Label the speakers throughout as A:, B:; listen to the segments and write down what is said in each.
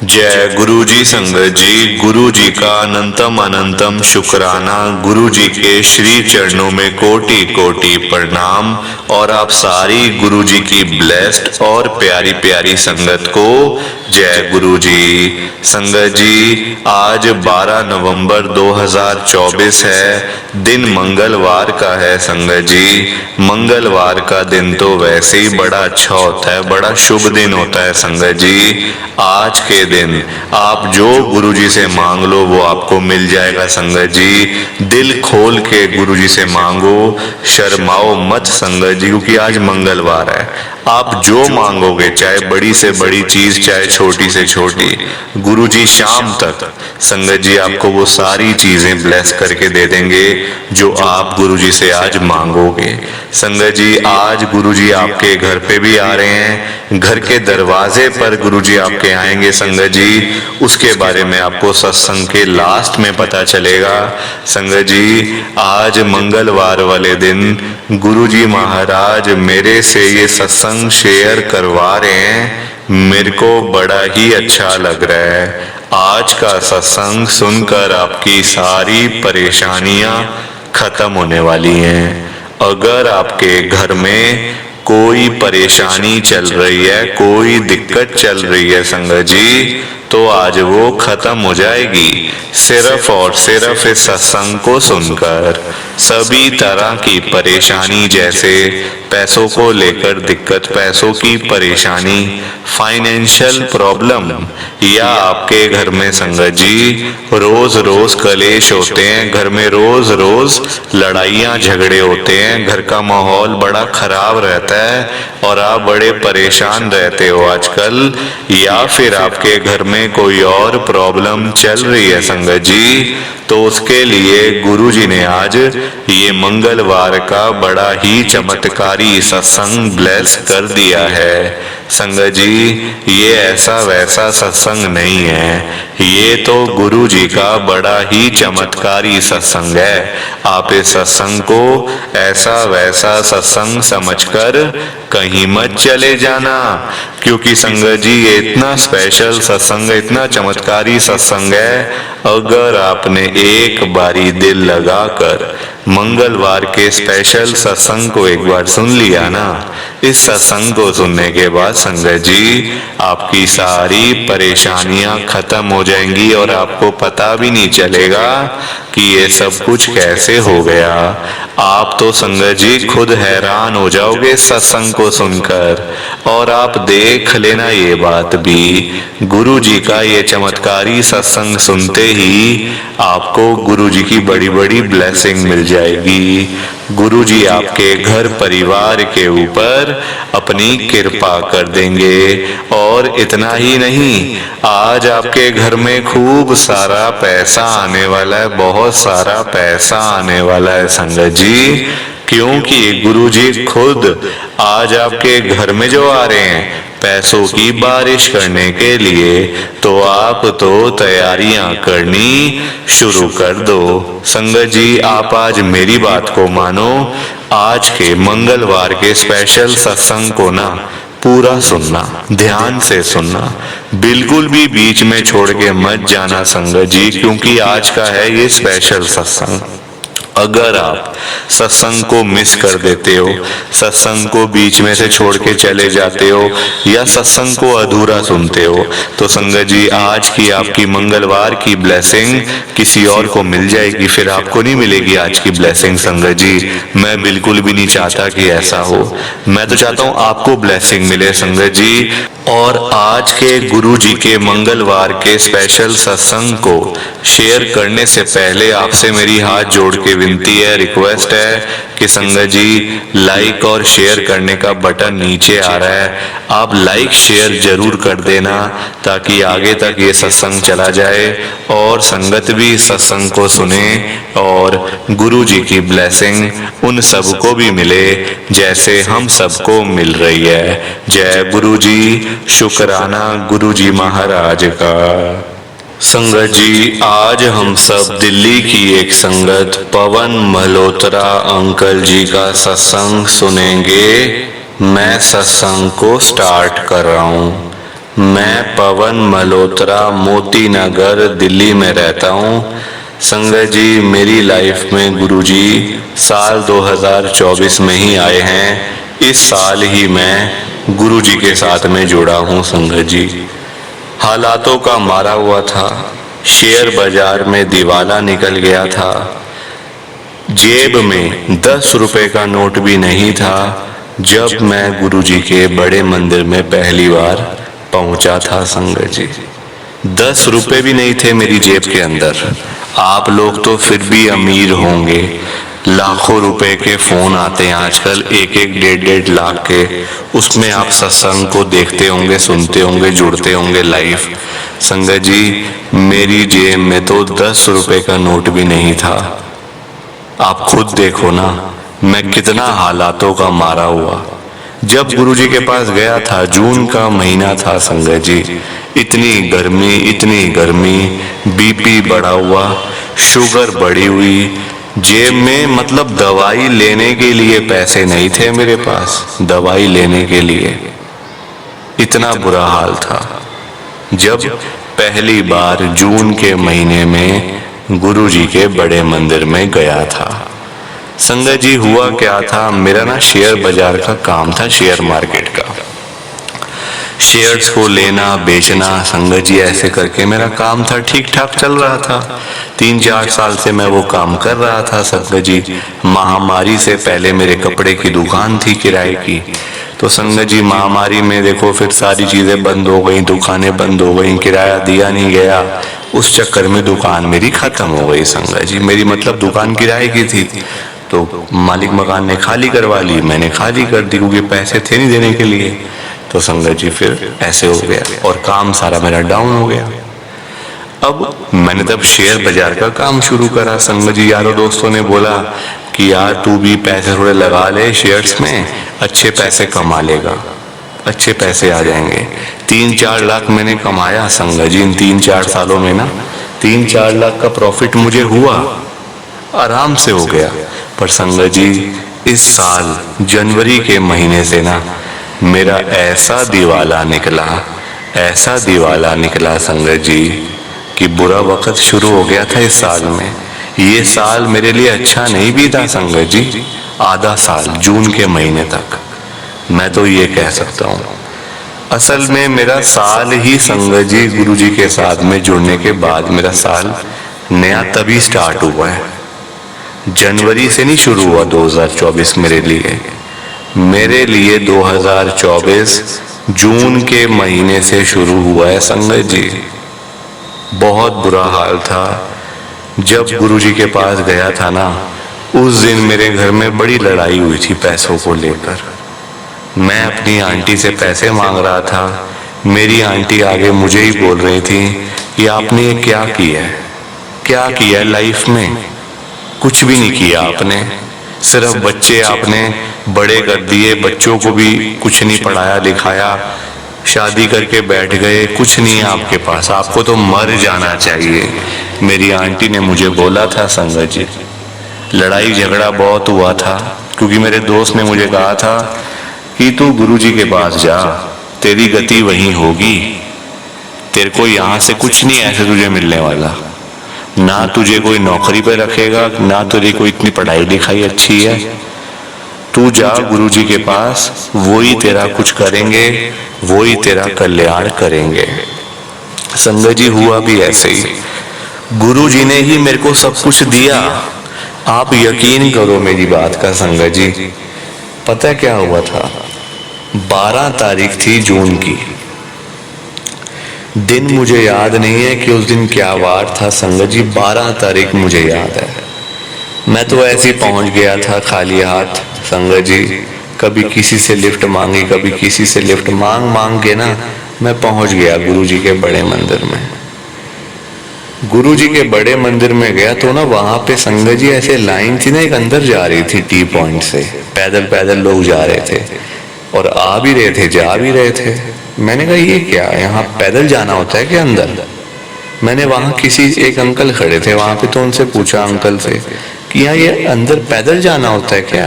A: जय गुरु जी। संगत जी, गुरु जी का अनंतम अनंतम शुक्राना। गुरु जी के श्री चरणों में कोटि कोटि प्रणाम। और आप सारी गुरु जी की ब्लेस्ड और प्यारी प्यारी संगत को जय गुरु जी। संगत जी, आज 12 नवंबर 2024 है, दिन मंगलवार का है। संगत जी, मंगलवार का दिन तो वैसे ही बड़ा अच्छा होता है, बड़ा शुभ दिन होता है। संगत जी, आज के दिन आप जो गुरु जी से मांग लो वो आपको मिल जाएगा। संगत जी, दिल खोल के गुरु जी से मांगो, शर्माओ मत संगत जी, क्योंकि आज मंगलवार है। आप जो मांगोगे, चाहे बड़ी से बड़ी चीज, चाहे छोटी से छोटी, गुरु जी शाम तक संगत जी आपको वो सारी चीजें ब्लेस करके दे देंगे जो आप गुरु जी से आज मांगोगे। संगत जी, आज गुरु जी आपके घर पे भी आ रहे हैं, घर के दरवाजे पर गुरु जी आपके आएंगे। संगत जी, उसके बारे में आपको सत्संग के लास्ट में पता चलेगा। संगत जी, आज मंगलवार वाले दिन गुरु जी महाराज मेरे से ये सत्संग शेयर करवा रहे हैं, मेरे को बड़ा ही अच्छा लग रहा है। आज का सत्संग सुनकर आपकी सारी परेशानियां खत्म होने वाली हैं। अगर आपके घर में कोई परेशानी चल रही है, कोई दिक्कत चल रही है संगत जी, तो आज वो खत्म हो जाएगी सिर्फ और सिर्फ इस सत्संग को सुनकर। सभी तरह की परेशानी, जैसे पैसों को लेकर दिक्कत, पैसों की परेशानी, फाइनेंशियल प्रॉब्लम, या आपके घर में संगत जी रोज रोज कलेश होते हैं, घर में रोज रोज लड़ाइयाँ झगड़े होते हैं, घर का माहौल बड़ा खराब रहता है और आप बड़े परेशान रहते हो आजकल, या फिर आपके घर में कोई और प्रॉब्लम चल रही है संगत जी, तो उसके लिए गुरु जी ने आज ये मंगलवार का बड़ा ही चमत्कारी सत्संग ब्लेस कर दिया है। संगत जी, ये ऐसा वैसा सत्संग नहीं है, ये तो गुरु जी का बड़ा ही चमत्कारी सत्संग है। आप इस सत्संग को ऐसा वैसा सत्संग समझकर कहीं मत चले जाना, क्योंकि संगत जी ये इतना स्पेशल सत्संग है, इतना चमत्कारी सत्संग है। अगर आपने एक बारी दिल लगाकर मंगलवार के स्पेशल सत्संग को एक बार सुन लिया ना, इस सत्संग को सुनने के बाद संगत जी आपकी सारी परेशानियां खत्म हो जाएंगी और आपको पता भी नहीं चलेगा कि ये सब कुछ कैसे हो गया। आप तो संगत जी खुद हैरान हो जाओगे सत्संग को सुनकर। और आप देख लेना ये बात भी, गुरु जी का ये चमत्कारी सत्संग सुनते ही आपको गुरु जी की बड़ी बड़ी ब्लेसिंग मिल जाएगी। गुरु जी आपके घर परिवार के ऊपर अपनी कृपा कर देंगे। और इतना ही नहीं, आज आपके घर में खूब सारा पैसा आने वाला है, बहुत सारा पैसा आने वाला है संगत जी, क्योंकि गुरु जी खुद आज आपके घर में जो आ रहे हैं पैसों की बारिश करने के लिए, तो आप तो तैयारियां करनी शुरू कर दो। संगत जी, आप आज मेरी बात को मानो, आज के मंगलवार के स्पेशल सत्संग को ना पूरा सुनना, ध्यान से सुनना, बिल्कुल भी बीच में छोड़ के मत जाना संगत जी, क्योंकि आज का है ये स्पेशल सत्संग। अगर आप सत्संग को मिस कर देते हो, सत्संग को बीच में से छोड़ के चले जाते हो, या सत्संग को अधूरा सुनते हो, तो संगत जी आज की आपकी मंगलवार की ब्लेसिंग किसी और को मिल जाएगी, फिर आपको नहीं मिलेगी आज की ब्लेसिंग। संगत जी, मैं बिल्कुल भी नहीं चाहता कि ऐसा हो, मैं तो चाहता हूँ आपको ब्लेसिंग मिले संगत जी। और आज के गुरु जी के मंगलवार के स्पेशल सत्संग को शेयर करने से पहले आपसे मेरी हाथ जोड़ के विनती है, रिक्वेस्ट है कि संगत जी लाइक और शेयर करने का बटन नीचे आ रहा है, आप लाइक शेयर जरूर कर देना, ताकि आगे तक ये सत्संग चला जाए और संगत भी सत्संग को सुने और गुरु जी की ब्लेसिंग उन सबको भी मिले जैसे हम सबको मिल रही है। जय गुरु जी। शुक्राना गुरु जी महाराज का। संगत जी, आज हम सब दिल्ली की एक संगत पवन मल्होत्रा अंकल जी का सत्संग सुनेंगे। मैं सत्संग को स्टार्ट कर रहा हूँ। मैं पवन मल्होत्रा मोती नगर दिल्ली में रहता हूँ। संगत जी, मेरी लाइफ में गुरुजी साल 2024 में ही आए हैं। इस साल ही मैं गुरुजी के साथ में जुड़ा हूँ। संगत जी, हालातों का मारा हुआ था, शेयर बाजार में दिवाला निकल गया था, जेब में 10 रुपए का नोट भी नहीं था जब मैं गुरुजी के बड़े मंदिर में पहली बार पहुंचा था। संगत जी, 10 रुपए भी नहीं थे मेरी जेब के अंदर। आप लोग तो फिर भी अमीर होंगे, लाखों रुपए के फोन आते हैं आजकल, 1-1, 1.5 लाख के। उसमें आप सत्संग को देखते होंगे, सुनते होंगे, जुड़ते होंगे लाइव। संगत जी, मेरी जेब में तो 10 रुपए का नोट भी नहीं था। आप खुद देखो ना, मैं कितना हालातों का मारा हुआ। जब गुरुजी के पास गया था, जून का महीना था। संगत जी, इतनी गर्मी, बीपी बढ़ा हुआ, शुगर बढ़ी हुई, जेब में मतलब दवाई लेने के लिए पैसे नहीं थे मेरे पास, दवाई लेने के लिए। इतना बुरा हाल था जब पहली बार जून के महीने में गुरुजी के बड़े मंदिर में गया था। संगत जी, हुआ क्या था, मेरा ना शेयर बाजार का काम था, शेयर मार्केट का। शेयर्स को लेना बेचना, संगत जी, ऐसे करके मेरा काम था, ठीक ठाक चल रहा था। 3-4 साल से मैं वो काम कर रहा था। संगत जी, महामारी से पहले मेरे कपड़े की दुकान थी किराए की। तो संगत जी, महामारी में देखो फिर सारी चीजें बंद हो गई, दुकानें बंद हो गई, किराया दिया नहीं गया। उस चक्कर में दुकान मेरी खत्म हो गई। संगत जी, मेरी मतलब दुकान किराए की थी, तो मालिक मकान ने खाली करवा ली, मैंने खाली कर दी क्योंकि पैसे थे नहीं देने के लिए। तो संगत जी, फिर ऐसे हो गया और काम सारा मेरा डाउन हो गया। अब मैंने तब शेयर बाजार का काम शुरू करा। संगत जी, यारों दोस्तों ने बोला कि यार तू भी पैसे थोड़े लगा ले शेयर्स में, अच्छे पैसे कमा लेगा, अच्छे पैसे आ जाएंगे। 3-4 लाख मैंने कमाया। संगत जी, इन 3-4 सालों में ना 3-4 लाख का प्रॉफिट मुझे हुआ, आराम से हो गया। पर संगत जी, इस साल जनवरी के महीने से ना मेरा ऐसा दिवाला निकला संगत जी, कि बुरा वक्त शुरू हो गया था इस साल में। ये साल मेरे लिए अच्छा नहीं बीता संगत जी, आधा साल, जून के महीने तक मैं तो ये कह सकता हूँ। असल में मेरा साल ही संगत जी, गुरुजी के साथ में जुड़ने के बाद मेरा साल नया तभी स्टार्ट हुआ है। जनवरी से नहीं शुरू हुआ 2024 मेरे लिए 2024 जून के महीने से शुरू हुआ है। संगत जी, बहुत बुरा हाल था। जब गुरुजी के पास गया था ना, उस दिन मेरे घर में बड़ी लड़ाई हुई थी पैसों को लेकर। मैं अपनी आंटी से पैसे मांग रहा था, मेरी आंटी आगे मुझे ही बोल रही थी कि आपने ये क्या किया है लाइफ में। कुछ भी नहीं किया आपने, सिर्फ बच्चे आपने बड़े कर दिए, बच्चों को भी कुछ नहीं पढ़ाया लिखाया, शादी करके बैठ गए, कुछ नहीं है आपके पास, आपको तो मर जाना चाहिए। मेरी आंटी ने मुझे बोला था। संगत जी, लड़ाई झगड़ा बहुत हुआ था, क्योंकि मेरे दोस्त ने मुझे कहा था कि तू गुरुजी के पास जा, तेरी गति वहीं होगी, तेरे को यहाँ से कुछ नहीं ऐसे तुझे मिलने वाला, ना तुझे कोई नौकरी पे रखेगा, ना तुझे कोई इतनी पढ़ाई लिखाई अच्छी है, तू जा गुरुजी के पास, वो ही तेरा कुछ करेंगे, वो ही तेरा कल्याण करेंगे। संगत जी, हुआ भी ऐसे ही, गुरुजी ने ही मेरे को सब कुछ दिया। आप यकीन करो मेरी बात का संगत जी, पता क्या हुआ था, 12 तारीख थी जून की, दिन मुझे याद नहीं है कि उस दिन क्या वार था। संगत जी, 12 तारीख मुझे याद है। मैं तो ऐसे ही पहुंच गया था खाली हाथ। संगत जी, कभी किसी से लिफ्ट मांगी, कभी किसी से लिफ्ट मांग के ना मैं पहुंच गया गुरुजी के बड़े मंदिर में। गुरुजी के बड़े मंदिर में गया तो ना वहां पे संगत जी ऐसे लाइन थी ना, एक अंदर जा रही थी टी पॉइंट से, पैदल पैदल लोग जा रहे थे और आ भी रहे थे, जा भी रहे थे। मैंने कहा ये क्या, यहाँ पैदल जाना होता है क्या अंदर? मैंने वहां किसी एक अंकल खड़े थे वहां पे, तो उनसे पूछा अंकल से कि यहाँ ये अंदर पैदल जाना होता है क्या?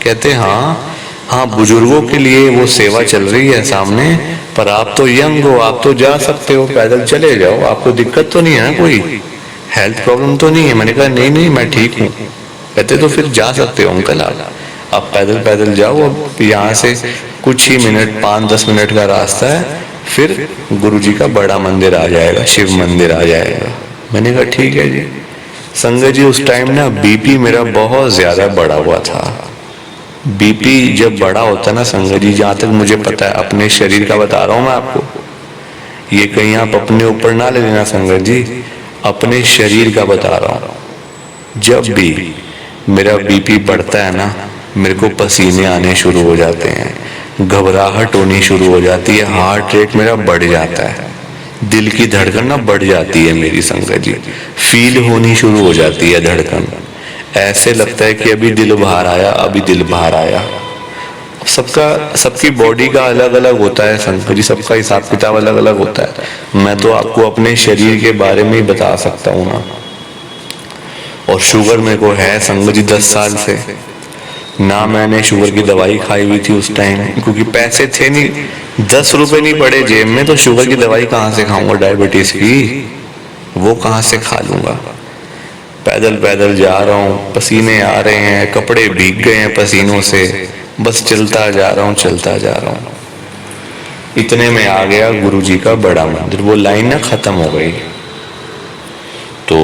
A: कहते हाँ, हाँ, बुजुर्गों के लिए वो सेवा चल रही है सामने, पर आप तो यंग हो, आप तो जा सकते हो, पैदल चले जाओ, आपको दिक्कत तो नहीं है ना, कोई हेल्थ प्रॉब्लम तो नहीं है। मैंने कहा नहीं नहीं मैं ठीक हूँ। कहते तो फिर जा सकते हो अंकल, आप पैदल पैदल जाओ, अब यहाँ से कुछ ही मिनट 5-10 मिनट का रास्ता है, फिर गुरुजी का बड़ा मंदिर आ जाएगा, शिव मंदिर आ जाएगा। मैंने कहा ठीक है जी। संगत जी उस टाइम ना बीपी मेरा बहुत ज्यादा बढ़ा हुआ था। बीपी जब बड़ा होता है ना संगत जी, जहां तक मुझे पता है, अपने शरीर का बता रहा हूं मैं आपको, ये कहीं आप अपने ऊपर ना ले लेना संगत जी, अपने शरीर का बता रहा हूं। जब भी मेरा बीपी बढ़ता है ना, मेरे को पसीने आने शुरू हो जाते हैं, घबराहट होनी शुरू हो जाती है, हार्ट रेट मेरा बढ़ जाता है, दिल की धड़कन ना बढ़ जाती है मेरी संगत जी, फील होनी शुरू हो जाती है धड़कन, ऐसे लगता है कि अभी दिल बाहर आया, अभी दिल बाहर आया। सबकी बॉडी का अलग अलग होता है संगत जी, सबका हिसाब किताब अलग अलग होता है। मैं तो आपको अपने शरीर के बारे में ही बता सकता हूँ ना। और शुगर मेरे को है संगत जी 10 साल से ना, मैंने शुगर की दवाई खाई हुई थी उस टाइम, क्योंकि पैसे थे नहीं, 10 रुपए नहीं पड़े जेब में, तो शुगर की दवाई कहाँ से खाऊंगा, डायबिटीज की वो कहाँ से खा लूंगा। पैदल पैदल जा रहा हूँ, पसीने आ रहे हैं, कपड़े भीग गए हैं पसीनों से, बस चलता जा रहा हूँ, चलता जा रहा हूँ। इतने में आ गया गुरुजी का बड़ा मंदिर, वो लाइन ना खत्म हो गई। तो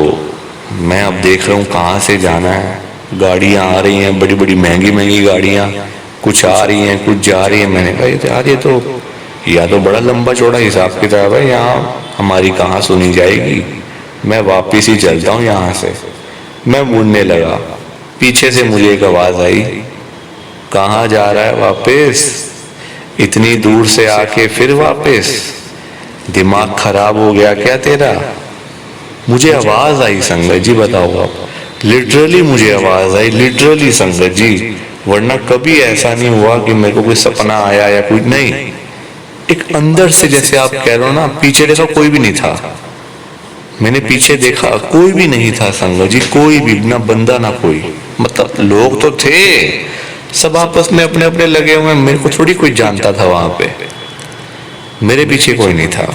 A: मैं अब देख रहा हूँ कहाँ से जाना है, गाड़ियाँ आ रही हैं, बड़ी बड़ी महंगी महंगी गाड़ियाँ, कुछ आ रही हैं कुछ जा रही हैं। मैंने कहा यार ये तो या तो बड़ा लंबा चौड़ा हिसाब किताब है, यहाँ हमारी कहाँ सुनी जाएगी। मैं वापिस ही चलता हूँ यहाँ से। मैं मुड़ने लगा, पीछे से मुझे एक आवाज आई, कहाँ जा रहा है वापिस, इतनी दूर से आके फिर वापिस, दिमाग खराब हो गया क्या तेरा। मुझे आवाज आई संगत जी, बताओ आप, लिटरली मुझे आवाज आई, लिटरली संगत जी, वरना कभी ऐसा नहीं हुआ कि मेरे को कोई सपना आया या कुछ नहीं। एक अंदर से, जैसे आप कह रहे हो ना, पीछे देखा कोई भी नहीं था, मैंने पीछे देखा कोई भी नहीं था संगत जी, कोई भी ना बंदा ना कोई, मतलब लोग तो थे सब आपस में अपने अपने लगे हुए, मेरे को थोड़ी कोई जानता था वहां पे, मेरे पीछे कोई नहीं था।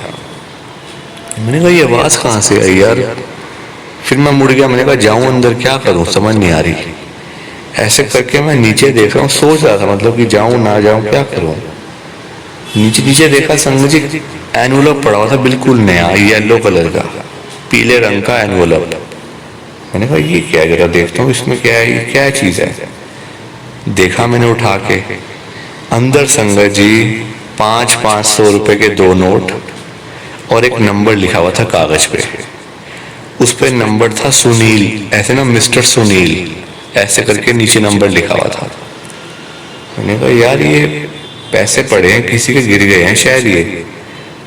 A: मैंने कहा ये आवाज कहाँ से आई यार। फिर मैं मुड़ गया, मैंने कहा जाऊं अंदर क्या करूं, समझ नहीं आ रही। ऐसे करके मैं नीचे देख रहा हूँ, सोच रहा था मतलब कि जाऊं ना जाऊं क्या करूं। नीचे नीचे देखा संगत जी, एनवलप पड़ा हुआ था बिल्कुल नया, येलो कलर का, पीले रंग का एनवलप। मैंने कहा ये क्या है, जरा देखता हूँ इसमें क्या है, ये क्या चीज है। देखा मैंने उठा के, अंदर संगत जी 500 रुपए के 2 नोट और एक नंबर लिखा हुआ था कागज पे। उस पे नंबर था सुनील, ऐसे ना मिस्टर सुनील ऐसे करके नीचे नंबर लिखा हुआ था। मैंने कहा यार ये पैसे पड़े हैं, किसी के गिर गए हैं शायद ये।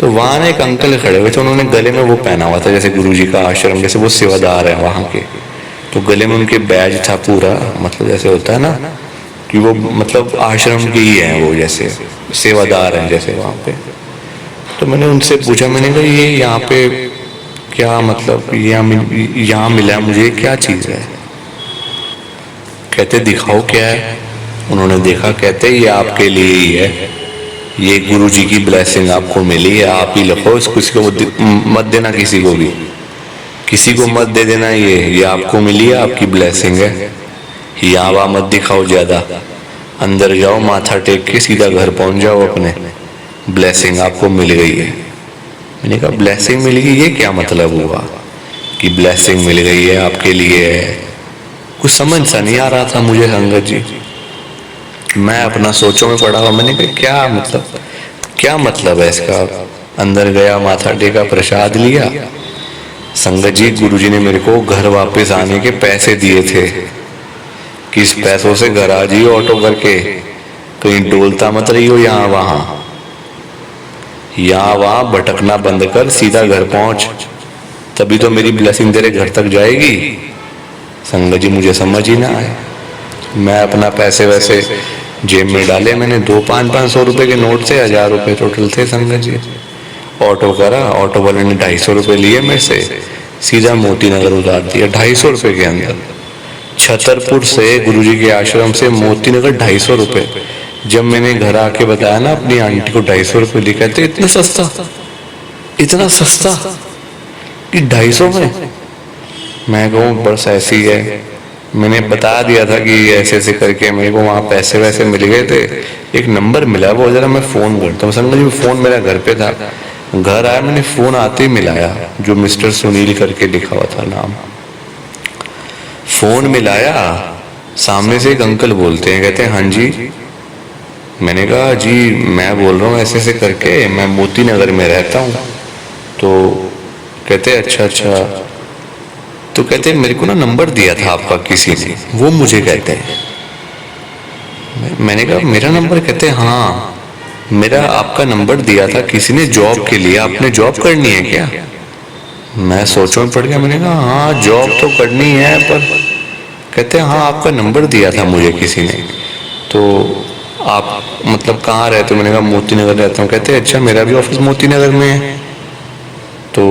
A: तो वहां ना एक अंकल खड़े हुए थे, उन्होंने गले में वो पहना हुआ था जैसे गुरुजी का आश्रम, जैसे वो सेवादार है वहां के, तो गले में उनके बैज था पूरा, मतलब जैसे होता है ना कि वो मतलब आश्रम के ही हैं, वो जैसे सेवादार हैं जैसे वहां पे। तो मैंने उनसे पूछा, मैंने कहा ये यहाँ पे क्या मतलब यहाँ मिला मुझे, क्या चीज है। कहते दिखाओ क्या है। उन्होंने देखा, कहते ये आपके लिए ही है, ये गुरु जी की ब्लेसिंग आपको मिली है, आप ही लिखो इसको, किसी को मत देना, किसी को भी, किसी को मत दे देना, ये आपको मिली है, आपकी ब्लेसिंग है। यहाँ वहाँ मत दिखाओ ज्यादा, अंदर जाओ, माथा टेक के सीधा घर पहुंच जाओ अपने, ब्लेसिंग आपको मिल गई है। मैंने कहा ब्लेसिंग मिल गई, ये क्या मतलब हुआ कि ब्लेसिंग मिल गई है आपके लिए है। कुछ समझ सा नहीं आ रहा था मुझे संगत जी, मैं अपना सोचों में पड़ा हुआ। मैंने कहा क्या मतलब है इसका। अंदर गया, माथा टेका, प्रसाद लिया। संगत जी गुरुजी ने मेरे को घर वापस आने के पैसे दिए थे, किस पैसों से घर आ जाइए ऑटो करके, कहीं डोलता मत रही हो यहाँ वहां भटकना बंद कर, सीधा घर पहुंच, तभी तो मेरी ब्लेसिंग तेरे घर तक जाएगी। संगत जी मुझे समझ ही ना आए, मैं अपना पैसे वैसे जेब में डाले, मैंने 500 रुपए के नोट से 1000 रुपए टोटल थे संगत जी। ऑटो करा, ऑटो वाले ने 250 रुपए लिए मेरे से, सीधा मोती नगर उतार दिया 250 रुपए के अंदर। छतरपुर से गुरुजी के आश्रम से मोती नगर 250 रुपए,
B: जब मैंने घर आके बताया ना अपनी आंटी को 250 रुपये लिए, कहते इतना सस्ता कि 250 में। मैं कहूँ बस ऐसी है, मैंने बता दिया था कि ऐसे ऐसे करके मेरे को वहाँ पैसे वैसे मिल गए थे, एक नंबर मिला, वो जरा मैं फ़ोन करता हूँ। संगत जी फ़ोन मेरा घर पे था, घर आया, मैंने फ़ोन आते ही मिलाया, जो मिस्टर सुनील करके लिखा हुआ था नाम। फ़ोन मिलाया, सामने से एक अंकल बोलते हैं, कहते हैं हाँ जी। मैंने कहा जी मैं बोल रहा हूँ ऐसे ऐसे करके, मैं मोती नगर में रहता हूँ। तो कहते अच्छा। तो कहते मेरे को ना नंबर दिया था आपका किसी ने, वो मुझे कहते हैं। मैंने कहा मेरा नंबर? कहते हाँ मेरा आपका नंबर दिया था किसी ने जॉब के लिए, आपने जॉब करनी है क्या? मैं सोचों में पड़ गया, मैंने कहा हाँ जॉब तो करनी है, पर कहते हाँ आपका नंबर दिया था मुझे किसी ने, तो आप मतलब कहाँ रहते हो? मैंने कहा मोती नगर रहता हूँ। कहते अच्छा मेरा भी ऑफिस मोती नगर में है। तो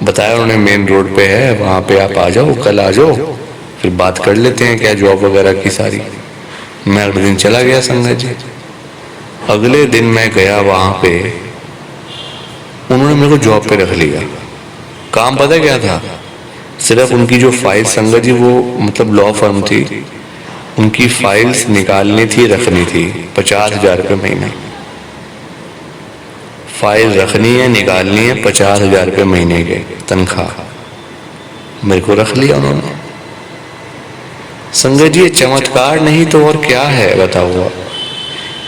B: बताया उन्होंने मेन रोड पे है, वहाँ पे आप आ जाओ, कल आ जाओ, फिर बात कर लेते हैं क्या जॉब वगैरह की सारी। मैं अगले दिन चला गया संगत जी। अगले दिन मैं गया वहाँ पे, उन्होंने मेरे को जॉब पे रख लिया। काम पता क्या था? सिर्फ उनकी जो फाइल, संगत जी वो मतलब लॉ फर्म थी, उनकी फाइल्स निकालनी थी, रखनी थी, 50,000 रुपये महीना। फाइल रखनी है, निकालनी है, 50,000 रुपये महीने के तनख्वाह। मेरे को रख लिया उन्होंने। संगत जी ये चमत्कार नहीं तो और क्या है बताओ?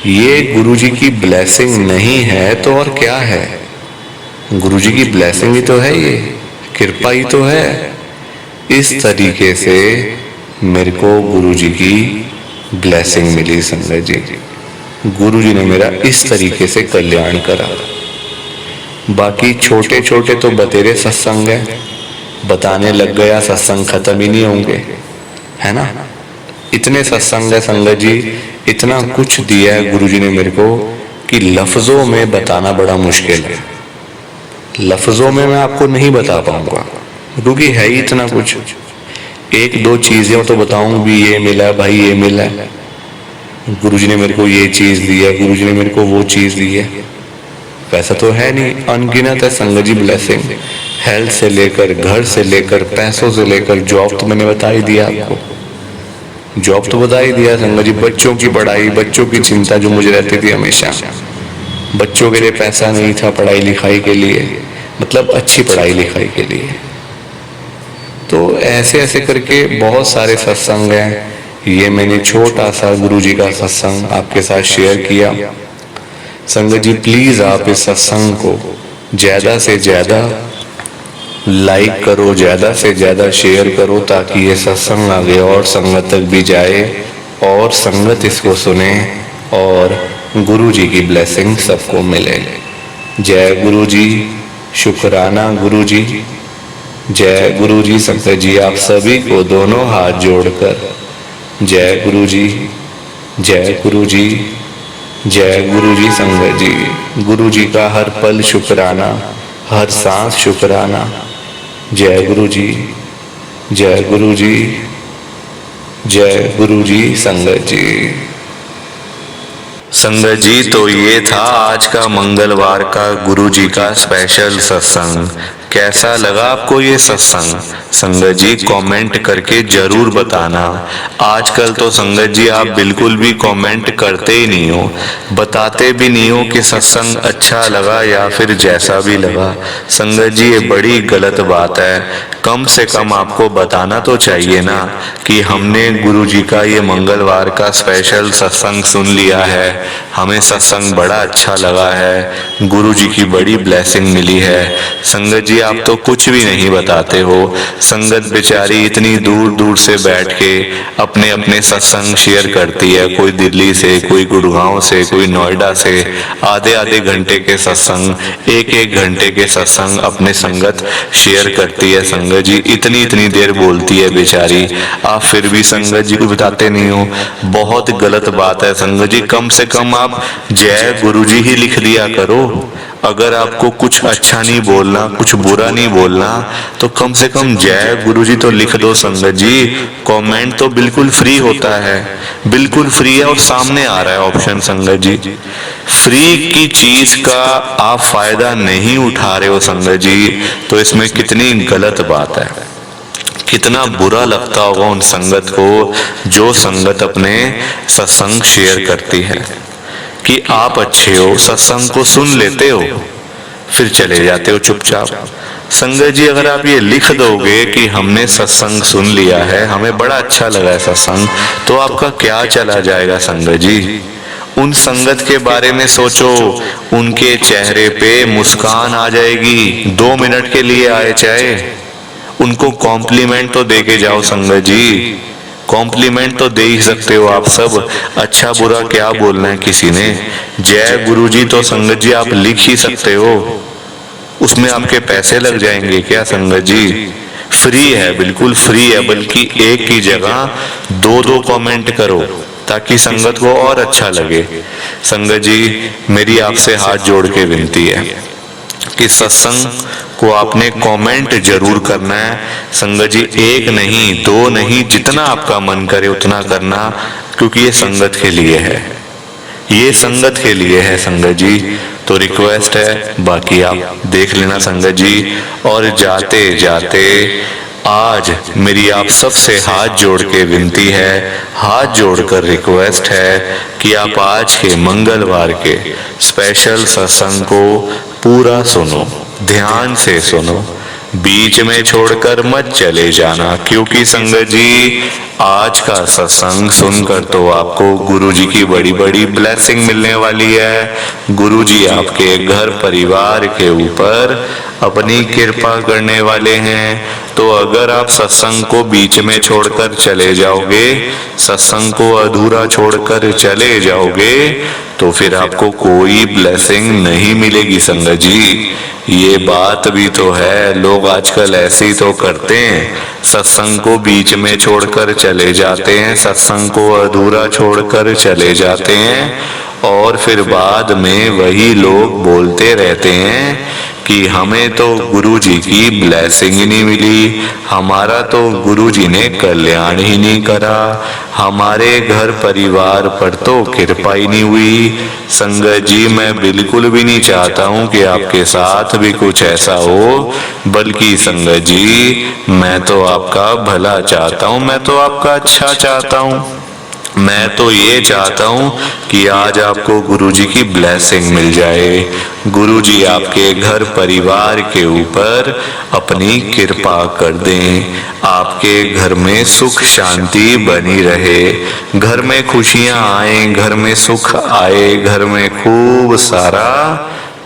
B: ये गुरुजी की ब्लेसिंग नहीं है तो और क्या है? गुरुजी की ब्लेसिंग ही तो है, ये कृपा ही तो है। इस तरीके से मेरे को गुरुजी की ब्लेसिंग मिली संगत जी। गुरुजी ने मेरा इस तरीके से कल्याण करा। बाकी छोटे छोटे तो बतेरे सत्संग है, बताने लग गया सत्संग खत्म ही नहीं होंगे, है ना। इतने सत्संग है संगत जी, इतना कुछ दिया है गुरुजी ने मेरे को कि लफ्जों में बताना बड़ा मुश्किल है। लफ्जों में मैं आपको नहीं बता पाऊंगा क्योंकि है ही इतना कुछ। एक दो चीजें तो बताऊं भी, ये मिला भाई, ये मिला, गुरुजी ने मेरे को ये चीज दी है, गुरुजी ने मेरे को वो चीज दी है, वैसा तो है नहीं, अनगिनत है संगत जी ब्लेसिंग। हेल्थ से लेकर, घर से लेकर, पैसों से लेकर, जॉब तो मैंने बता ही दिया आपको, जॉब तो बता ही दिया संगत जी। बच्चों की पढ़ाई, बच्चों की चिंता जो मुझे रहती थी हमेशा, बच्चों के लिए पैसा नहीं था पढ़ाई लिखाई के लिए, मतलब अच्छी पढ़ाई लिखाई के लिए। तो ऐसे ऐसे करके बहुत सारे सत्संग हैं। ये मैंने छोटा सा गुरुजी का सत्संग आपके साथ शेयर किया। संगत जी प्लीज आप इस सत्संग को ज्यादा से ज्यादा लाइक करो, ज्यादा से ज्यादा शेयर करो, ताकि ये सत्संग आगे और संगत तक भी जाए और संगत इसको सुने और गुरु जी की ब्लेसिंग सबको मिले। जय गुरु जी, शुक्राना गुरु जी, जय गुरु जी। संगत जी आप सभी को दोनों हाथ जोड़कर जय गुरु जी, जय गुरु जी, जय गुरु जी। संगत जी गुरु जी का हर पल शुक्राना, हर सांस शुक्राना। जय गुरु जी, जय गुरु जी, जय गुरु जी। संगत जी,
A: संगत जी तो ये था आज का मंगलवार का गुरुजी का स्पेशल सत्संग। कैसा लगा आपको ये सत्संग? संगत जी कमेंट करके जरूर बताना। आजकल तो संगत जी आप बिल्कुल भी कमेंट करते ही नहीं हो, बताते भी नहीं हो कि सत्संग अच्छा लगा या फिर जैसा भी लगा। संगत जी ये बड़ी गलत बात है। कम से कम आपको बताना तो चाहिए ना कि हमने गुरुजी का ये मंगलवार का स्पेशल सत्संग सुन लिया है, हमें सत्संग बड़ा अच्छा लगा है, गुरुजी की बड़ी ब्लेसिंग मिली है। संगत जी आप तो कुछ भी नहीं बताते हो। संगत बेचारी इतनी दूर दूर से बैठ के अपने अपने सत्संग शेयर करती है, कोई दिल्ली से, कोई गुड़गांव से, कोई नोएडा से, आधे आधे घंटे के सत्संग, एक एक घंटे के सत्संग अपने संगत शेयर करती है। संगत जी इतनी इतनी देर बोलती है बेचारी, आप फिर भी संगत जी को बताते नहीं हो, बहुत गलत बात है। संगत जी कम से कम आप जय गुरु जी ही लिख दिया करो। अगर आपको कुछ अच्छा नहीं बोलना, कुछ बुरा नहीं बोलना, तो कम से कम जय गुरुजी तो लिख दो संगत जी। कमेंट तो बिल्कुल फ्री होता है, बिल्कुल फ्री है और सामने आ रहा है ऑप्शन संगत जी। फ्री की चीज का आप फायदा नहीं उठा रहे हो संगत जी, तो इसमें कितनी गलत बात है। कितना बुरा लगता होगा उन संगत को जो संगत अपने सत्संग शेयर करती है कि आप अच्छे हो, सत्संग को सुन लेते हो, फिर चले जाते हो चुपचाप। संगत जी अगर आप ये लिख दोगे कि हमने सत्संग सुन लिया है, हमें बड़ा अच्छा लगा है सत्संग, तो आपका क्या चला जाएगा संगत जी। उन संगत के बारे में सोचो, उनके चेहरे पे मुस्कान आ जाएगी, 2 मिनट के लिए आए चाहे, उनको कॉम्प्लीमेंट तो दे के जाओ संगत जी। कॉम्प्लीमेंट तो दे ही सकते हो आप सब, अच्छा बुरा क्या बोलना है किसी ने। जय गुरुजी तो संगत जी आप लिख ही सकते हो, उसमें आपके पैसे लग जाएंगे क्या संगत जी। फ्री है, बिल्कुल फ्री है, बल्कि एक की जगह 2-2 कमेंट करो ताकि संगत को और अच्छा लगे। संगत जी मेरी आपसे हाथ जोड़ के विनती है कि सत्संग को आपने कमेंट जरूर करना है संगत जी। 1 नहीं, 2 नहीं, जितना आपका मन करे उतना करना, क्योंकि ये संगत के लिए है, ये संगत के लिए है संगत जी। तो रिक्वेस्ट है, बाकी आप देख लेना संगत जी। और जाते जाते आज मेरी आप सबसे हाथ जोड़ के विनती है, हाथ जोड़कर रिक्वेस्ट है कि आप आज के मंगलवार के स्पेशल सत्संग को पूरा सुनो, ध्यान से सुनो, बीच में छोड़कर मत चले जाना, क्योंकि संगत जी आज का सत्संग सुनकर तो आपको गुरुजी की बड़ी बड़ी ब्लेसिंग मिलने वाली है। गुरुजी आपके घर परिवार के ऊपर अपनी कृपा करने वाले हैं। तो अगर आप सत्संग को बीच में छोड़कर चले जाओगे, सत्संग को अधूरा छोड़कर चले जाओगे, तो फिर आपको कोई ब्लेसिंग नहीं मिलेगी संगत जी। ये बात भी तो है, लोग आजकल ऐसे ही तो करते हैं, सत्संग को बीच में छोड़कर चले जाते हैं, सत्संग को अधूरा छोड़कर चले जाते हैं, और फिर बाद में वही लोग बोलते रहते हैं कि हमें तो गुरुजी की ब्लेसिंग ही नहीं मिली, हमारा तो गुरुजी ने कल्याण ही नहीं करा, हमारे घर परिवार पर तो कृपा ही नहीं हुई। संगत जी मैं बिल्कुल भी नहीं चाहता हूँ कि आपके साथ भी कुछ ऐसा हो, बल्कि संगत जी मैं तो आपका भला चाहता हूँ, मैं तो आपका अच्छा चाहता हूँ। मैं तो ये चाहता हूँ कि आज आपको गुरुजी की ब्लेसिंग मिल जाए, गुरुजी आपके घर परिवार के ऊपर अपनी कृपा कर दें, आपके घर में सुख शांति बनी रहे, घर में खुशियाँ आए, घर में सुख आए, घर में खूब सारा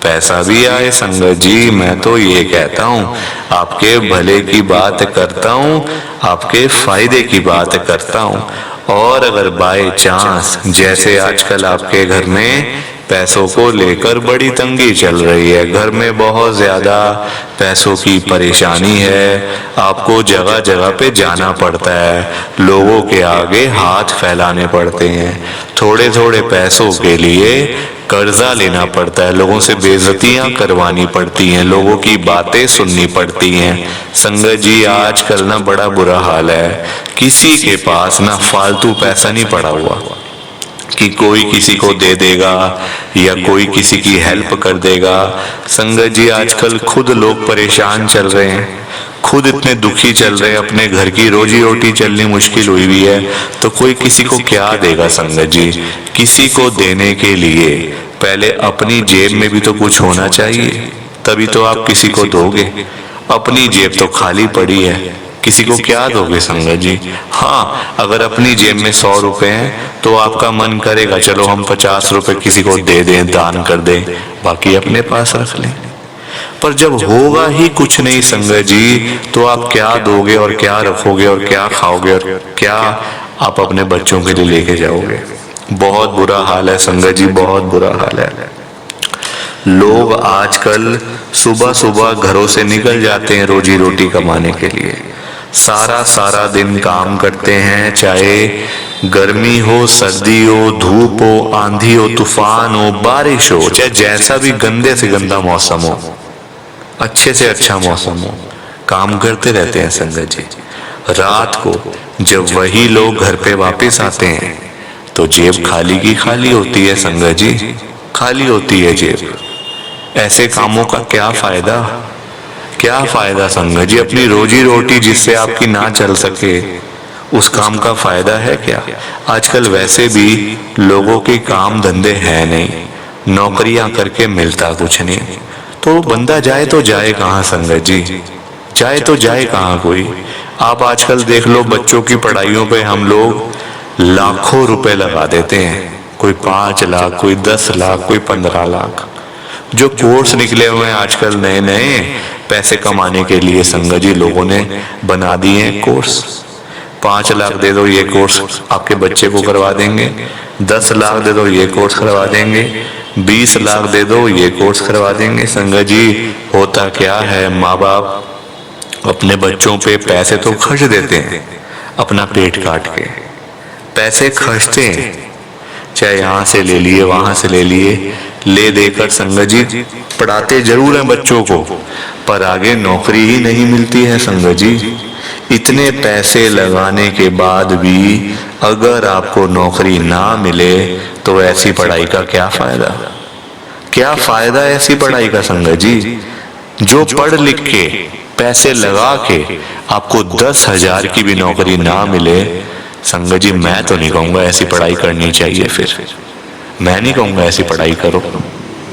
A: पैसा भी आए। संगत जी मैं तो ये कहता हूँ, आपके भले की बात करता हूँ, आपके फायदे की बात करता हूँ। और अगर बाय चांस जैसे आजकल आपके घर में पैसों को लेकर बड़ी तंगी चल रही है, घर में बहुत ज्यादा पैसों की परेशानी है, आपको जगह जगह पे जाना पड़ता है, लोगों के आगे हाथ फैलाने पड़ते हैं, थोड़े थोड़े पैसों के लिए कर्जा लेना पड़ता है, लोगों से बेइज्जतियां करवानी पड़ती हैं, लोगों की बातें सुननी पड़ती हैं। संगत जी आजकल ना बड़ा बुरा हाल है, किसी के पास ना फालतू पैसा नहीं पड़ा हुआ कि कोई किसी को दे देगा या कोई किसी की हेल्प कर देगा। संगत जी आजकल खुद लोग परेशान चल रहे हैं, खुद इतने दुखी चल रहे हैं, अपने घर की रोजी रोटी चलनी मुश्किल हुई हुई है, तो कोई किसी को क्या देगा। संगत जी किसी को देने के लिए पहले अपनी जेब में भी तो कुछ होना चाहिए, तभी तो आप किसी को दोगे। अपनी जेब तो खाली पड़ी है, किसी को क्या दोगे संगत जी। हाँ अगर अपनी जेब में 100 रुपए हैं तो आपका मन करेगा चलो हम 50 रुपए किसी को दे दें, दान कर दें, बाकी अपने पास रख लें। पर जब होगा ही कुछ नहीं संगत जी, तो आप क्या दोगे और क्या रखोगे और क्या खाओगे और क्या आप अपने बच्चों के लिए लेके जाओगे। बहुत बुरा हाल है संगत जी, बहुत बुरा हाल है। लोग आजकल सुबह सुबह घरों से निकल जाते हैं रोजी रोटी कमाने के लिए, सारा सारा दिन काम करते हैं, चाहे गर्मी हो, सर्दी हो, धूप हो, आंधी हो, तूफान हो, बारिश हो, चाहे जैसा भी गंदे से गंदा मौसम हो, अच्छे से अच्छा मौसम हो, काम करते रहते हैं संगत जी। रात को जब वही लोग घर पे वापस आते हैं तो जेब खाली की खाली होती है संगत जी, खाली होती है जेब। ऐसे कामों का क्या फायदा, क्या फायदा संगत जी? अपनी रोजी रोटी जिससे आपकी ना चल सके उस काम का फायदा है क्या? आजकल वैसे भी लोगों के काम धंधे हैं नहीं, नौकरियां करके मिलता कुछ नहीं, तो बंदा जाए तो जाए कहाँ संगत जी? जाए तो जाए कहाँ कोई? आप आजकल देख लो, बच्चों की पढ़ाइयों पे हम लोग लाखों रुपए लगा देते हैं, कोई 5 लाख, कोई 10 लाख, कोई 15 लाख। जो कोर्स निकले हुए हैं आजकल नए नए पैसे कमाने के लिए संगत जी, लोगों ने बना दिए हैं कोर्स। 5 लाख दे दो, ये कोर्स आपके बच्चे को करवा देंगे। 10 लाख दे दो, ये कोर्स करवा देंगे। 20 लाख दे दो, ये कोर्स करवा देंगे। संगत जी, होता क्या है, माँ बाप अपने बच्चों पे पैसे तो खर्च देते हैं, अपना पेट काट के पैसे खर्चते हैं, चाहे यहाँ से ले लिए, वहां से ले लिए, ले देकर संगत जी पढ़ाते जरूर हैं बच्चों को, पर आगे नौकरी ही नहीं मिलती है संगत जी। इतने पैसे लगाने के बाद भी अगर आपको नौकरी ना मिले तो ऐसी पढ़ाई का क्या फायदा? क्या फायदा ऐसी पढ़ाई का संगत जी? जो पढ़ लिख के पैसे लगा के आपको 10,000 की भी नौकरी ना मिले संगत जी, मैं तो नहीं कहूंगा ऐसी पढ़ाई करनी चाहिए। फिर मैं नहीं कहूंगा ऐसी पढ़ाई करो,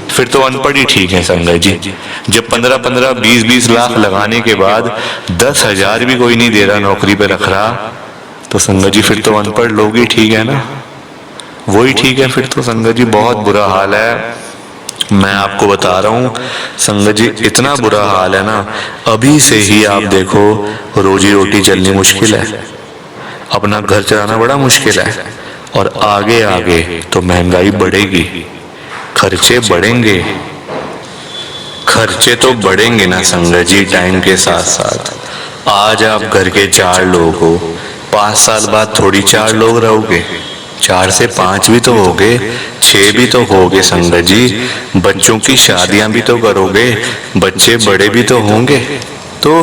A: फिर तो अनपढ़ ही ठीक है संगत जी। जब 15-15, 20-20 लाख लगाने के बाद 10,000 भी कोई नहीं दे रहा, नौकरी पे रख रहा, तो संगत जी फिर तो अनपढ़ लोग ही ठीक है ना, वही ठीक है फिर तो संगत जी। बहुत बुरा हाल है, मैं आपको बता रहा हूँ संगत जी, इतना बुरा हाल है ना, अभी से ही आप देखो रोजी रोटी चलनी मुश्किल है, अपना घर चलाना बड़ा मुश्किल है, और आगे आगे तो महंगाई बढ़ेगी, खर्चे बढ़ेंगे, खर्चे तो बढ़ेंगे ना संगत जी टाइम के साथ साथ। आज आप घर के 4 लोग हो, 5 साल बाद थोड़ी 4 लोग रहोगे, 4 से 5 भी तो होगे, 6 भी तो होगे संगत जी। बच्चों की शादियां भी तो करोगे, बच्चे बड़े भी तो होंगे, तो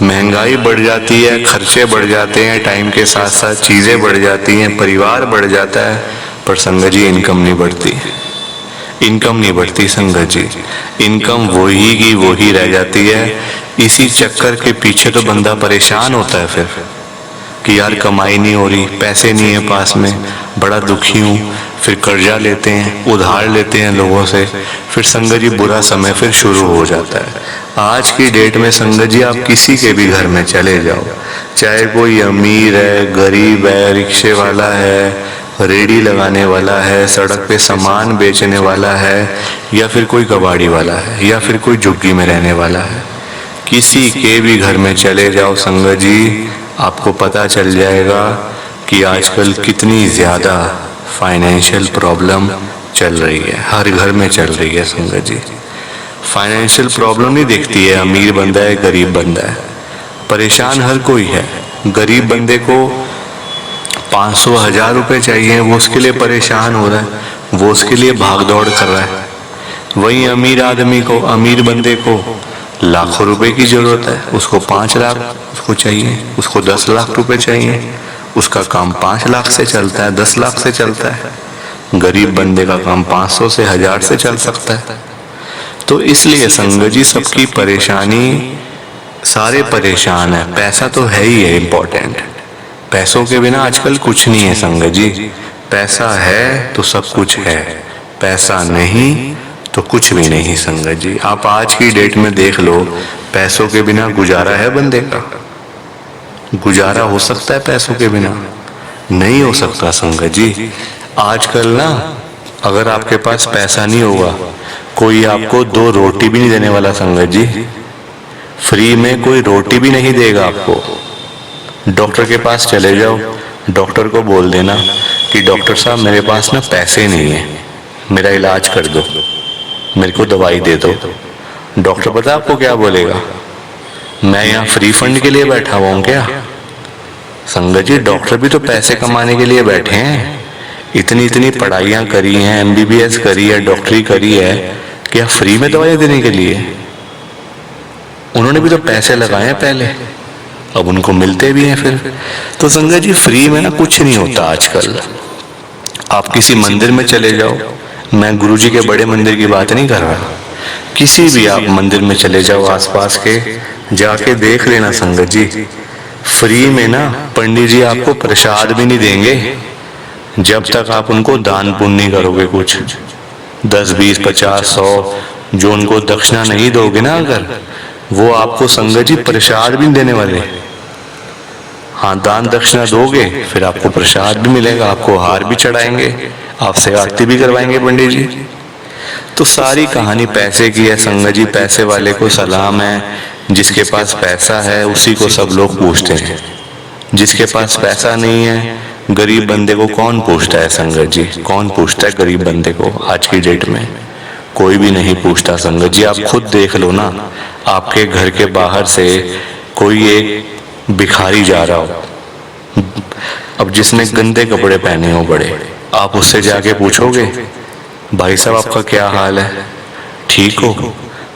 A: महंगाई बढ़ जाती है, खर्चे बढ़ जाते हैं, टाइम के साथ साथ चीजें बढ़ जाती हैं, परिवार बढ़ जाता है, पर संगत जी इनकम नहीं बढ़ती, इनकम नहीं बढ़ती संगत जी। इनकम वही की वही रह जाती है। इसी चक्कर के पीछे तो बंदा परेशान होता है फिर कि यार कमाई नहीं हो रही, पैसे नहीं है पास में, बड़ा दुखी हूँ। फिर कर्जा लेते हैं, उधार लेते हैं लोगों से, फिर संगत जी बुरा समय फिर शुरू हो जाता है। आज की डेट में संगत जी आप किसी के भी घर में चले जाओ, चाहे कोई अमीर है, गरीब है, रिक्शे वाला है, रेडी लगाने वाला है, सड़क पे सामान बेचने वाला है, या फिर कोई कबाड़ी वाला है, या फिर कोई झुग्गी में रहने वाला है, किसी के भी घर में चले जाओ संगत जी, आपको पता चल जाएगा कि आजकल कितनी ज्यादा फाइनेंशियल प्रॉब्लम चल रही है, हर घर में चल रही है संगत जी। फाइनेंशियल प्रॉब्लम नहीं देखती है अमीर बंदा है गरीब बंदा है, परेशान हर कोई है। गरीब बंदे को 500-1000 रुपए चाहिए, वो उसके लिए परेशान हो रहा है, वो उसके लिए भाग दौड़ कर रहा है। वही अमीर आदमी को, अमीर बंदे को लाखों रुपए की जरूरत है, उसको 5 लाख उसको चाहिए, उसको 10 लाख रुपए चाहिए, उसका काम 5 लाख से चलता है, 10 लाख से चलता है। गरीब बंदे का काम 500 से 1000 से चल सकता है। तो इसलिए संगत जी सबकी परेशानी, सारे परेशान है, पैसा तो है ही है इम्पोर्टेंट, पैसों के बिना आजकल कुछ नहीं है संगत जी। पैसा है तो सब कुछ है, पैसा नहीं तो कुछ भी नहीं संगत जी। आप आज की डेट में देख लो, पैसों के बिना गुजारा है बंदे का? गुजारा हो सकता है पैसों के बिना? नहीं हो सकता संगत जी। आजकल ना, अगर आपके पास पैसा नहीं होगा, कोई आपको 2 रोटी भी नहीं देने वाला संगत जी, फ्री में कोई रोटी भी नहीं देगा आपको। डॉक्टर के पास चले जाओ, डॉक्टर को बोल देना कि डॉक्टर साहब मेरे पास ना पैसे नहीं है, मेरा इलाज कर दो, मेरे को दवाई दे दो। डॉक्टर पता आपको क्या बोलेगा? मैं यहाँ फ्री फंड के लिए बैठा हुआ हूँ क्या?
B: संगत जी डॉक्टर भी तो पैसे कमाने के लिए बैठे हैं। इतनी इतनी पढ़ाइयाँ करी हैं, एमबीबीएस करी है, डॉक्टरी करी है, क्या फ्री में दवाइयाँ देने के लिए? उन्होंने भी तो पैसे लगाए हैं पहले, अब उनको मिलते भी हैं फिर। तो संगत जी फ्री में ना कुछ नहीं होता आजकल। आप किसी मंदिर में चले जाओ, मैं गुरुजी के बड़े मंदिर की बात नहीं कर रहा, किसी भी आप मंदिर में चले जाओ आसपास के, जाके देख लेना संगत जी, फ्री में ना पंडित जी आपको प्रसाद भी नहीं देंगे जब तक आप उनको दान पुण्य नहीं करोगे कुछ 10, 20, 50, 100 जो उनको दक्षिणा नहीं दोगे ना, अगर वो आपको संगत जी प्रसाद भी नहीं देने वाले। हाँ, दान दक्षिणा दोगे फिर आपको प्रसाद भी मिलेगा, आपको हार भी चढ़ाएंगे, आपसे आरती भी करवाएंगे पंडित जी। तो सारी कहानी पैसे की है संगत जी। पैसे वाले को सलाम है, जिसके पास पैसा है उसी को सब लोग पूछते हैं। जिसके पास पैसा नहीं है, गरीब बंदे को कौन पूछता है संगत जी? कौन पूछता है गरीब बंदे को? आज की डेट में कोई भी नहीं पूछता संगत जी। आप खुद देख लो ना, आपके घर के बाहर से कोई एक भिखारी जा रहा हो, अब जिसने गंदे कपड़े पहने हो बड़े, आप उससे जाके पूछोगे भाई साहब आपका क्या हाल है, ठीक हो,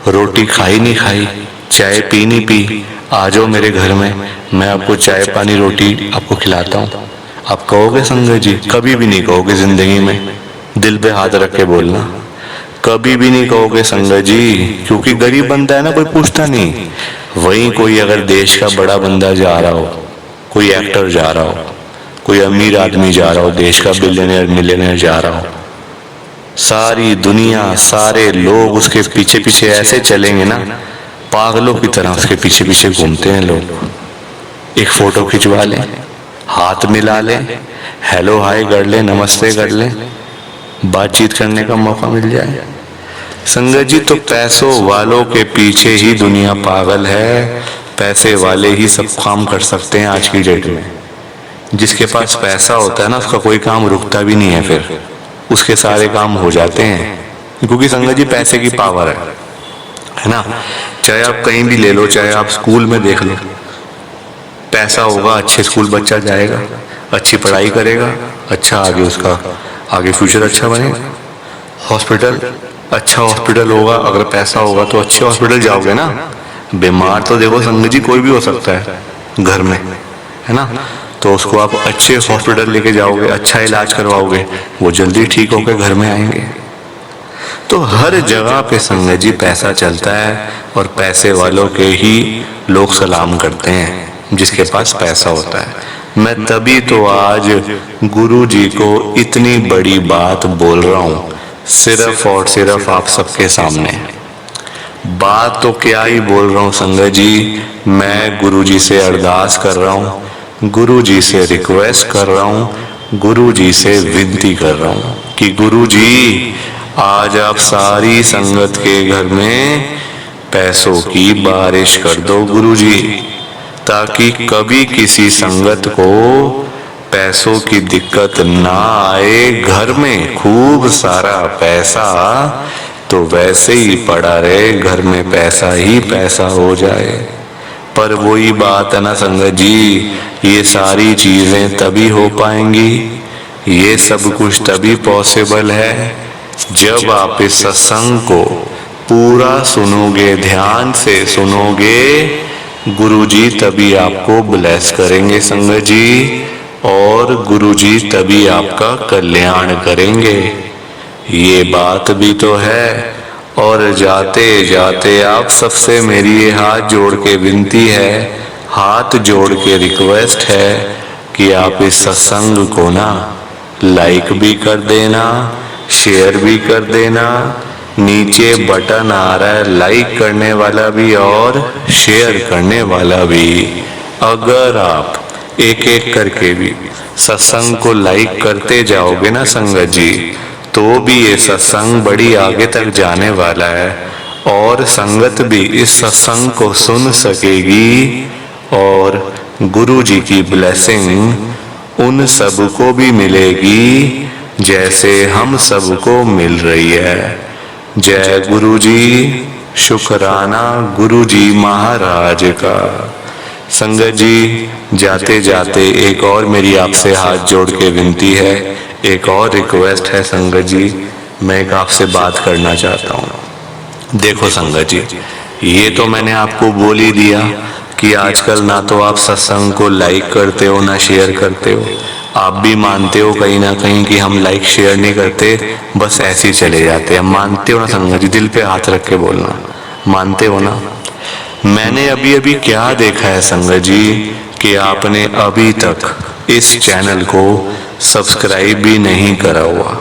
B: रोटी खाई नहीं खाई, चाय पी नहीं पी, आ जाओ मेरे घर में, मैं आपको चाय पानी रोटी आपको खिलाता हूँ? आप कहोगे संगत जी? कभी भी नहीं कहोगे जिंदगी में। दिल पे हाथ रख के बोलना, कभी भी नहीं कहोगे संगत जी, क्योंकि गरीब बंदा है ना, कोई पूछता नहीं। वहीं कोई अगर देश का बड़ा बंदा जा रहा हो, कोई एक्टर जा रहा हो, कोई अमीर आदमी जा रहा हो, देश का बिलियनर मिलियनर जा रहा हो, सारी दुनिया सारे लोग उसके पीछे पीछे ऐसे चलेंगे ना, पागलों की तरह उसके पीछे पीछे घूमते हैं लोग। एक फोटो खिंचवा लें, हाथ मिला लें, हेलो हाय कर लें, नमस्ते कर लें, बातचीत करने का मौका मिल जाए। संगत जी तो पैसों वालों के पीछे ही दुनिया पागल है, पैसे वाले ही सब काम कर सकते हैं आज की डेट में। जिसके पास पैसा होता है ना, उसका कोई काम रुकता भी नहीं है, फिर उसके सारे काम हो जाते हैं, क्योंकि संगत जी पैसे की पावर है ना। चाहे आप कहीं भी ले लो, चाहे आप स्कूल में देख लो, पैसा होगा अच्छे स्कूल बच्चा जाएगा, अच्छी पढ़ाई करेगा, अच्छा आगे उसका आगे फ्यूचर अच्छा बनेगा। हॉस्पिटल, अच्छा हॉस्पिटल होगा, अगर पैसा होगा तो अच्छे हॉस्पिटल जाओगे ना। बीमार तो देखो संगत जी कोई भी हो सकता है घर में, है ना, तो उसको आप अच्छे हॉस्पिटल लेके जाओगे, अच्छा इलाज करवाओगे, वो जल्दी ठीक होकर घर में आएंगे। तो हर जगह पे संगत जी पैसा चलता है, और पैसे वालों के ही लोग सलाम करते हैं, जिसके पास पैसा होता है। मैं तभी तो आज गुरु जी को इतनी बड़ी बात बोल रहा हूँ, सिर्फ और सिर्फ आप सबके सामने। बात तो क्या ही बोल रहा हूँ संगत जी, मैं गुरु जी से अरदास कर रहा हूँ, गुरु जी से रिक्वेस्ट कर रहा हूँ, गुरु जी से विनती कर रहा हूँ कि गुरु जी आज आप सारी संगत के घर में पैसों की बारिश कर दो गुरु जी, ताकि कभी किसी संगत को पैसों की दिक्कत ना आए। घर में खूब सारा पैसा तो वैसे ही पड़ा रहे, घर में पैसा ही पैसा हो जाए। पर वही बात है ना संगत जी, ये सारी चीजें तभी हो पाएंगी, ये सब कुछ तभी पॉसिबल है जब आप इस सत्संग को पूरा सुनोगे, ध्यान से सुनोगे। गुरुजी तभी आपको ब्लेस करेंगे संगत जी, और गुरुजी तभी आपका कल्याण करेंगे। ये बात भी तो है। और जाते जाते आप सबसे मेरी ये हाथ जोड़ के विनती है, हाथ जोड़ के रिक्वेस्ट है कि आप इस सत्संग को ना लाइक भी कर देना, शेयर भी कर देना। नीचे बटन आ रहा है लाइक करने वाला भी और शेयर करने वाला भी। अगर आप एक एक करके भी सत्संग को लाइक करते जाओगे ना संगत जी, तो भी ये सत्संग बड़ी आगे तक जाने वाला है, और संगत भी इस सत्संग को सुन सकेगी, और गुरु जी की ब्लेसिंग उन सब को भी मिलेगी जैसे हम सबको मिल रही है। जय गुरु जी, शुक्राना गुरु जी महाराज का। संगत जी, जाते जाते एक और मेरी आपसे हाथ जोड़ के विनती है, एक और रिक्वेस्ट है संगत जी, मैं एक आपसे बात करना चाहता हूँ। देखो संगत जी, ये तो मैंने आपको बोल ही दिया कि आजकल ना तो आप सत्संग को लाइक करते हो ना शेयर करते हो। आप भी मानते हो कहीं ना कहीं कि हम लाइक शेयर नहीं करते, बस ऐसे ही चले जाते हैं। मानते हो ना संगत जी? दिल पे हाथ रख के बोलना, मानते हो ना? मैंने अभी अभी क्या देखा है संगत जी कि आपने अभी तक इस चैनल को सब्सक्राइब भी नहीं करा हुआ।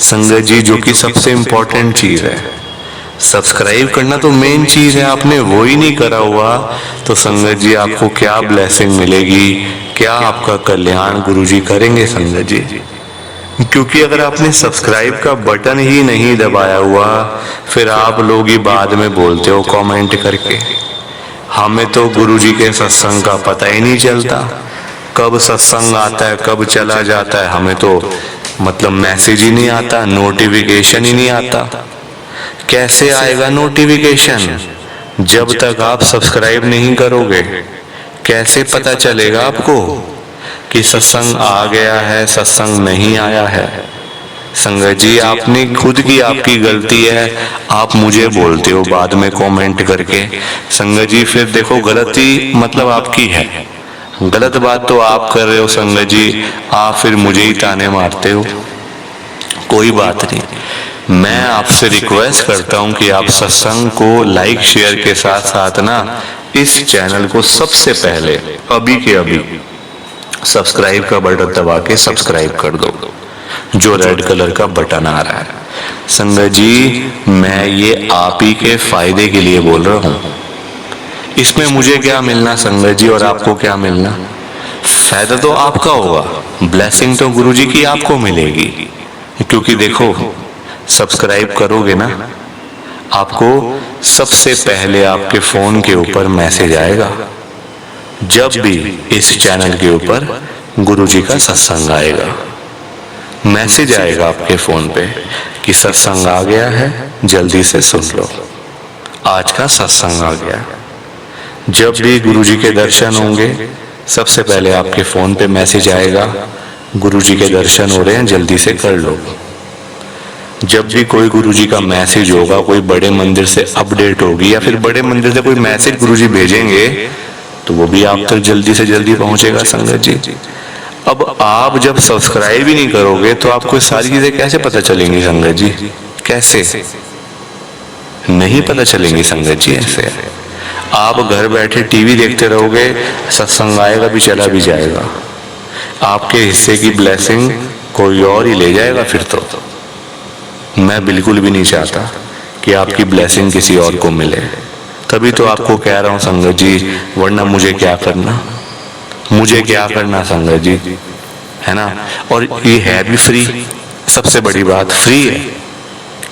B: संगत जी, जो कि सबसे इंपॉर्टेंट चीज है, सब्सक्राइब करना तो मेन चीज है, आपने वो ही नहीं करा हुआ तो संगत जी आपको क्या ब्लेसिंग मिलेगी, क्या आपका कल्याण गुरुजी करेंगे संगत जी? क्योंकि अगर आपने सब्सक्राइब का बटन ही नहीं दबाया हुआ, फिर आप लोग ही बाद में बोलते हो कमेंट करके, हमें तो गुरुजी के सत्संग का पता ही नहीं चलता, कब सत्संग आता है कब चला जाता है, हमें तो मतलब मैसेज ही नहीं आता, नोटिफिकेशन ही नहीं आता। कैसे आएगा नोटिफिकेशन जब तक आप सब्सक्राइब नहीं करोगे? कैसे पता चलेगा आपको कि सत्संग आ गया है, सत्संग नहीं आया है? संगत जी, आपने खुद की आपकी गलती है, आप मुझे बोलते हो बाद में कमेंट करके। संगत जी, फिर देखो गलती मतलब आपकी है, गलत बात तो आप कर रहे हो संगत जी, आप फिर मुझे ही ताने मारते हो। कोई बात नहीं, मैं आपसे रिक्वेस्ट करता हूं कि आप सत्संग को लाइक शेयर के साथ साथ ना इस चैनल को सबसे पहले अभी के अभी सब्सक्राइब का बटन दबा के सब्सक्राइब कर दो, जो रेड कलर का बटन आ रहा है। संगत जी, मैं ये आप ही के फायदे के लिए बोल रहा हूँ। इसमें मुझे क्या मिलना संगत जी और आपको क्या मिलना? फायदा तो आपका होगा, ब्लेसिंग तो गुरुजी की आपको मिलेगी। क्योंकि देखो, सब्सक्राइब करोगे ना, आपको सबसे पहले आपके फोन के ऊपर मैसेज आएगा जब भी इस चैनल के ऊपर गुरुजी का सत्संग आएगा। मैसेज आएगा आपके फोन पे कि सत्संग आ गया है, जल्दी से सुन लो, आज का सत्संग आ गया। जब भी गुरुजी के दर्शन होंगे, सबसे पहले आपके फोन पे मैसेज आएगा, गुरुजी के दर्शन हो रहे हैं, जल्दी से कर लो। जब भी कोई गुरुजी का मैसेज होगा, कोई बड़े मंदिर से अपडेट होगी या फिर बड़े मंदिर से कोई मैसेज गुरुजी भेजेंगे, तो वो भी आप तक जल्दी से जल्दी पहुंचेगा संगत जी। अब आप जब सब्सक्राइब ही नहीं करोगे तो आपको सारी चीजें कैसे पता चलेंगी संगत जी? कैसे नहीं पता चलेंगी संगत जी? ऐसे आप घर बैठे टीवी देखते रहोगे, सत्संग आएगा भी चला भी जाएगा, आपके हिस्से की ब्लेसिंग कोई और ही ले जाएगा। फिर तो मैं बिल्कुल भी नहीं चाहता कि आपकी ब्लेसिंग किसी और को मिले, तभी तो आपको कह रहा हूं संगत जी, वरना मुझे क्या करना, मुझे क्या करना संगत जी, है ना? और ये है भी फ्री, सबसे बड़ी बात फ्री है,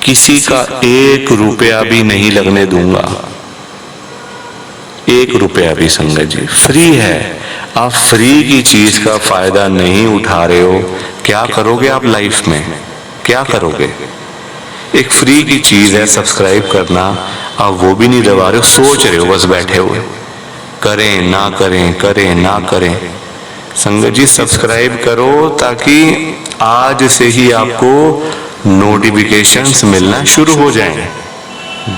B: किसी का 1 रुपया भी नहीं लगने दूंगा, 1 रुपया भी संगत जी, फ्री है। आप फ्री की चीज का फायदा नहीं उठा रहे हो, क्या करोगे आप लाइफ में? क्या करोगे? एक फ्री की चीज है सब्सक्राइब करना, आप वो भी नहीं दबा रहे हो, सोच रहे हो बस बैठे हुए, करें ना करें, करें ना करें। संगत जी, सब्सक्राइब करो ताकि आज से ही आपको नोटिफिकेशंस मिलना शुरू हो जाएं,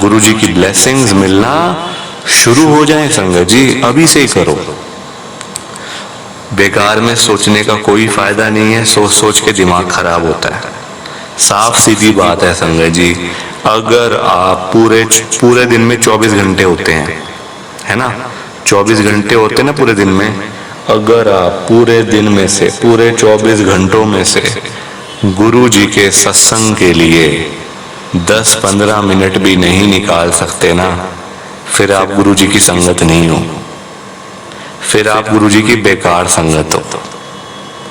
B: गुरुजी की ब्लेसिंग्स मिलना शुरू हो जाएं। संगत जी, अभी से ही करो, बेकार में सोचने का कोई फायदा नहीं है, सोच सोच के दिमाग खराब होता है। साफ सीधी बात है संगत जी, अगर आप पूरे दिन में 24 घंटे होते हैं, है ना, 24 घंटे होते हैं ना पूरे दिन में, अगर आप पूरे दिन में से, पूरे 24 घंटों में से गुरु जी के सत्संग के लिए 10-15 मिनट भी नहीं निकाल सकते ना, फिर आप गुरु जी की संगत नहीं हो, फिर आप गुरु जी की बेकार संगत हो,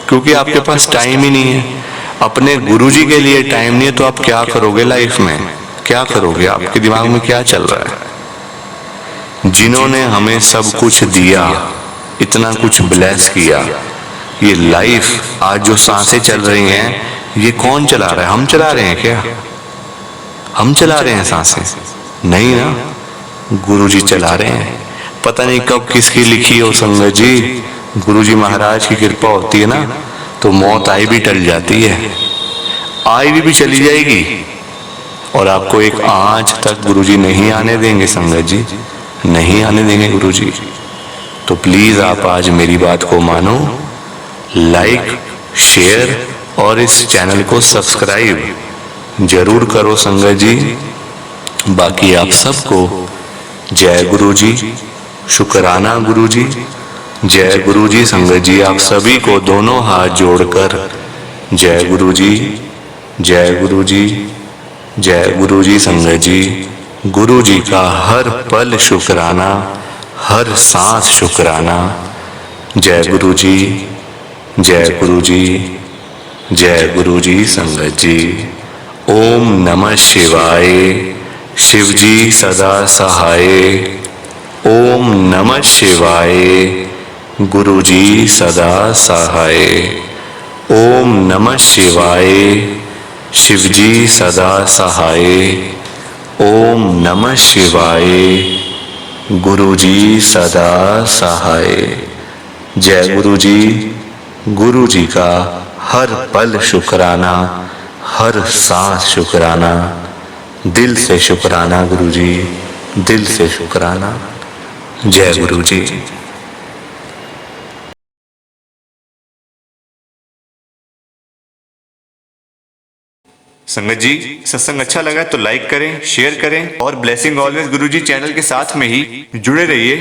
B: क्योंकि आपके पास टाइम ही नहीं है। अपने गुरुजी के लिए टाइम नहीं है तो आप क्या करोगे लाइफ में? क्या करोगे? आपके दिमाग में क्या चल रहा है? जिन्होंने हमें सब कुछ दिया, इतना कुछ ब्लेस किया, ये लाइफ आज जो सांसें चल रही हैं, ये कौन चला रहा है? हम चला रहे हैं क्या? हम चला रहे हैं सांसें? नहीं ना, गुरुजी चला रहे हैं। पता नहीं कब किसकी लिखी हो संगत जी। गुरुजी महाराज की कृपा होती है ना तो मौत आई भी टल जाती है, आई भी चली जाएगी, और आपको एक आंच तक गुरुजी नहीं आने देंगे संगत जी, नहीं आने देंगे गुरुजी। तो प्लीज आप आज मेरी बात को मानो, लाइक शेयर और इस चैनल को सब्सक्राइब जरूर करो संगत जी। बाकी आप सबको जय गुरुजी, शुक्राना गुरुजी, जय गुरुजी संगत जी। आप सभी को दोनों हाथ जोड़कर जय गुरुजी, जय गुरुजी, जय गुरुजी संगत जी। गुरुजी का हर पल शुक्राना, हर सांस शुक्राना। जय गुरुजी, जय गुरुजी, जय गुरुजी संगत जी। ओम नमः शिवाय, शिव जी सदा सहाय। ओम नमः शिवाय, गुरुजी सदा सहाय। ओम नमः शिवाय, शिव जी सदा सहाय। ओम नमः शिवाय, गुरुजी सदा सहाय। जय गुरुजी, गुरुजी का हर पल शुक्राना, हर सांस शुक्राना, दिल से शुक्राना गुरुजी, दिल से शुक्राना। जय गुरुजी।
A: संगत जी, सत्संग अच्छा लगा तो लाइक करें, शेयर करें और ब्लेसिंग ऑलवेज गुरुजी चैनल के साथ में ही जुड़े रहिए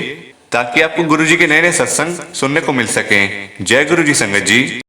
A: ताकि आपको गुरुजी के नए नए सत्संग सुनने को मिल सकें। जय गुरुजी संगत जी।